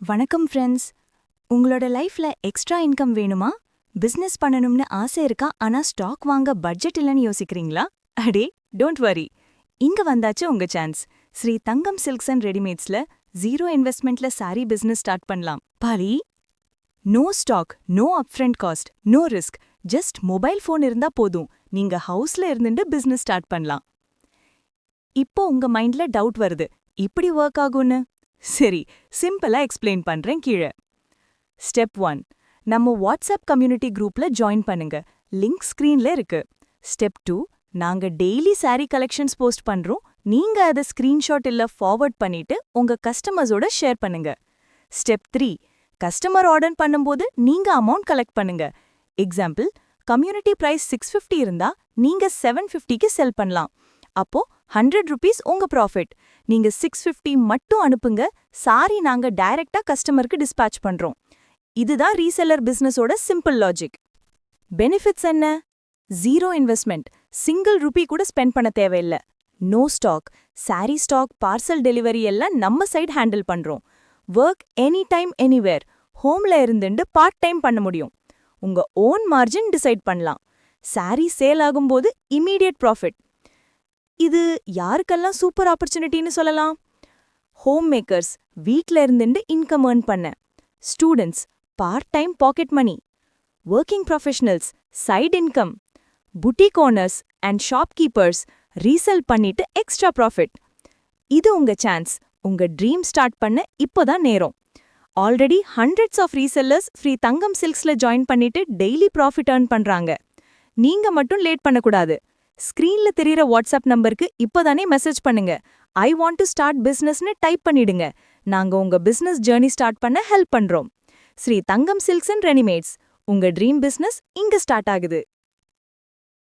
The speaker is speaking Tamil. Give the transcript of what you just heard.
வணக்கம் ஃப்ரெண்ட்ஸ். உங்களோட லைஃப்ல எக்ஸ்ட்ரா இன்கம் வேணுமா? பிசினஸ் பண்ணணும்னு ஆசை இருக்கா, ஆனா ஸ்டாக் வாங்க பட்ஜெட் இல்லைன்னு யோசிக்கிறீங்களா? அடே, டோன்ட் வரி. இங்க வந்தாச்சு உங்க chance. Sri Thangam silks and ரெடிமேட்ஸ்ல 0 இன்வெஸ்ட்மெண்ட்ல சாரி பிசினஸ் ஸ்டார்ட் பண்ணலாம். பாரி, no stock, no upfront cost, no risk. Just mobile phone இருந்தா போதும், நீங்க ஹவுஸ்ல இருந்துட்டு பிசினஸ் ஸ்டார்ட் பண்ணலாம். இப்போ உங்க மைண்ட்ல டவுட் வருது, இப்படி ஒர்க் ஆகும்னு? சரி, சிம்பிளா எக்ஸ்பிளைன் பண்றேன் கீழே. ஸ்டெப் 1, நம்ம வாட்ஸ்அப் கம்யூனிட்டி குரூப்ல ஜாயின் பண்ணுங்க. லிங்க் ஸ்கிரீன்ல இருக்கு. ஸ்டெப் 2, நாங்க டெய்லி சாரி கலெக்ஷன்ஸ் போஸ்ட் பண்றோம். நீங்க அதை ஸ்கிரீன்ஷாட் இல்ல ஃபார்வர்ட் பண்ணிட்டு உங்க கஸ்டமர்ஸோட ஷேர் பண்ணுங்க. ஸ்டெப் 3, கஸ்டமர் ஆர்டர் பண்ணும்போது நீங்க அமௌண்ட் கலெக்ட் பண்ணுங்க. எக்ஸாம்பிள், கம்யூனிட்டி பிரைஸ் 650 இருந்தா நீங்க 750க்கு செல் பண்ணலாம். அப்போ 100 rupees உங்க ப்ராஃபிட். நீங்க 650 மட்டும் அனுப்புங்க, சாரி நாங்க டைரக்டா கஸ்டமருக்கு டிஸ்பேட்ச் பண்றோம். இதுதான் ரீசெல்லர் பிசினஸோட சிம்பிள் லாஜிக். பெனிஃபிட்ஸ் என்ன? 0 இன்வெஸ்ட்மெண்ட், சிங்கிள் ரூபி கூட ஸ்பெண்ட் பண்ண தேவையில்ல. No stock, sari stock, parcel delivery எல்லாம் நம்ம சைட் ஹேண்டில் பண்றோம். ஒர்க் எனி டைம் எனிவேர், ஹோம்ல இருந்துட்டு பார்ட் டைம் பண்ண முடியும். உங்க ஓன் மார்ஜின் டிசைட் பண்ணலாம். சாரி சேல் ஆகும்போது இமீடியட் ப்ராஃபிட். இது யாருக்கெல்லாம் சூப்பர் ஆப்பர்ச்சுனிட்டின்னு சொல்லலாம்? ஹோம் மேக்கர்ஸ், வீட்ல இருந்துட்டு இன்கம் ஏர்ன் பண்ண. Students, part time pocket money. Working professionals, side income. Boutique owners and shopkeepers, resell பண்ணிட்டு எக்ஸ்ட்ரா ப்ராஃபிட். இது உங்க சான்ஸ். உங்க ட்ரீம் ஸ்டார்ட் பண்ண இப்போதான் நேரம். ஆல்ரெடி ஹண்ட்ரட்ஸ் ஆஃப் ரீசெல்லர்ஸ் ஃப்ரீ தங்கம் சில்க்ஸ்ல ஜாயின் பண்ணிட்டு டெய்லி ப்ராஃபிட் ஏர்ன் பண்றாங்க. நீங்க மட்டும் லேட் பண்ணக்கூடாது. ஸ்கிரீன்ல தெரியற வாட்ஸ்அப் நம்பருக்கு இப்போதானே மெசேஜ் பண்ணுங்க. ஐ வாண்ட் டு ஸ்டார்ட் பிசினஸ்னு டைப் பண்ணிடுங்க. நாங்க உங்க பிசினஸ் ஜர்னி ஸ்டார்ட் பண்ண ஹெல்ப் பண்றோம். Sri Thangam silks and readymades, உங்க ட்ரீம் பிசினஸ் இங்க ஸ்டார்ட் ஆகுது.